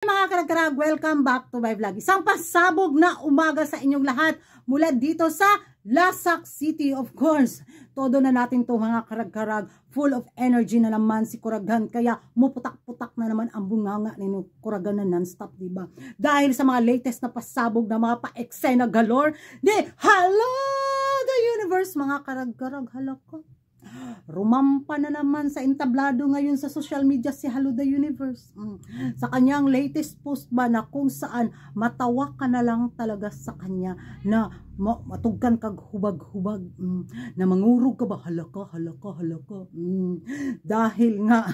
Mga karag-karag, welcome back to my vlog. Isang pasabog na umaga sa inyong lahat mula dito sa Lasak City, of course. Todo na natin to mga karag-karag, full of energy na naman si Kuragan, kaya muputak-putak na naman ang bunganga ni Kuragan na non-stop, diba? Dahil sa mga latest na pasabog na mga pa-eksena galore ni Hello the Universe, mga karag-karag, halaka. Rumampa na naman sa entablado ngayon sa social media si Hello the Universe. Sa kanyang latest post ba na kung saan matawa ka na lang talaga sa kanya na matugkan kag hubag-hubag, na mangurog ka ba, halaka. Dahil nga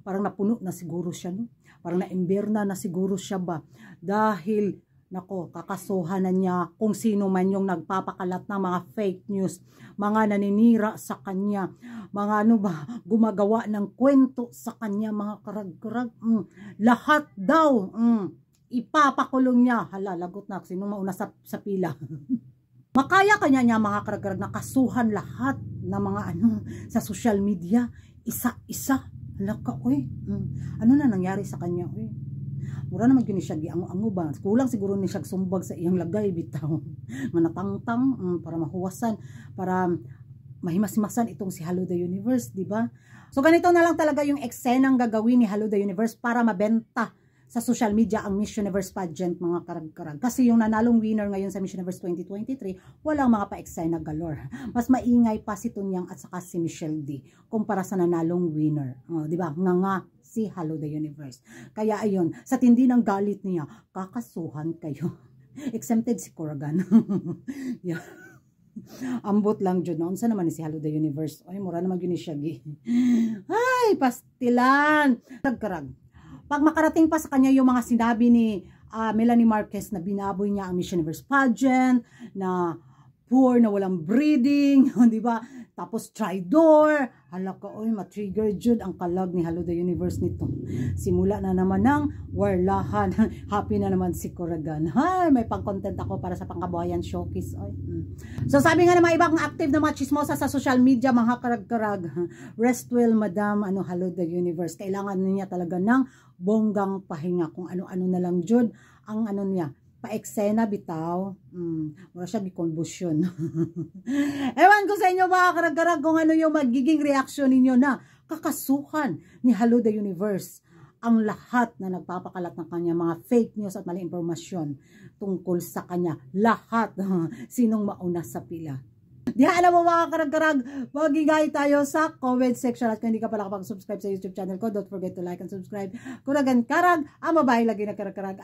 parang napuno na siguro siya, no? Parang na-emberna na siguro siya ba dahil nako, kakasuhan na niya kung sino man yung nagpapakalat ng mga fake news, mga naninira sa kanya, mga gumagawa ng kwento sa kanya, mga karag-karag, lahat daw, ipapakulong niya. Hala, lagot na, sino mauna sa pila. Makaya kanya niya, mga karag-karag, nakasuhan lahat ng mga sa social media, isa-isa. Hala ka, ano na nangyari sa kanya, mura naman yun siya giango-ango ba, kulang siguro ni siya sumbag sa iyang lagay bitaw, manatangtang, para mahuwasan, para mahimas-himasan itong si Hello the Universe, di ba? So ganito na lang talaga yung eksenang gagawin ni Hello the Universe para mabenta sa social media ang Miss Universe pageant, mga karag-karag. Kasi yung nanalong winner ngayon sa Miss Universe 2023, walang mga pa-eksena galore. Mas maingay pa si Tunyang at saka si Michelle D kumpara sa nanalong winner. Di ba? Nga si Hello the Universe. Kaya ayun, sa tindi ng galit niya, kakasuhan kayo. Exempted si Kuragan. Yeah. Ambot lang dyan. Unsa naman ni si Hello the Universe? Ay, mura naman yun ni Shaggy. Ay, pastilan. Karag-karag. Pag makarating pa sa kanya yung mga sinabi ni Melanie Marquez na binaboy niya ang Miss Universe pageant, na poor, na walang breeding, di ba? Tapos tridor, halaka, matrigger jud ang kalag ni Hello the Universe nito. Simula na naman ng warlahan. Happy na naman si Kuragan. Hay, may pang-content ako para sa pangkabuhayan showcase. So sabi nga ng mga ibang active na mga chismosa sa social media, mga karag-karag, rest well, madam, Hello the Universe. Kailangan niya talaga ng bonggang pahinga, kung ano-ano na lang jud ang niya, pa-eksena bitaw. Wala siya gikonbusyon. Ewan ko sa inyo, mga karag-karag, kung ano yung magiging reaksyon ninyo na kakasuhan ni Hello the Universe ang lahat na nagpapakalat ng kanya mga fake news at mali impormasyon tungkol sa kanya. Lahat. Sinong mauna sa pila. Di alam mo, mga karag-karag, magigay tayo sa comment section. At kung hindi ka pala kapag-subscribe sa YouTube channel ko, don't forget to like and subscribe. Kuragan Karag, ang babae lagi na karag-karag.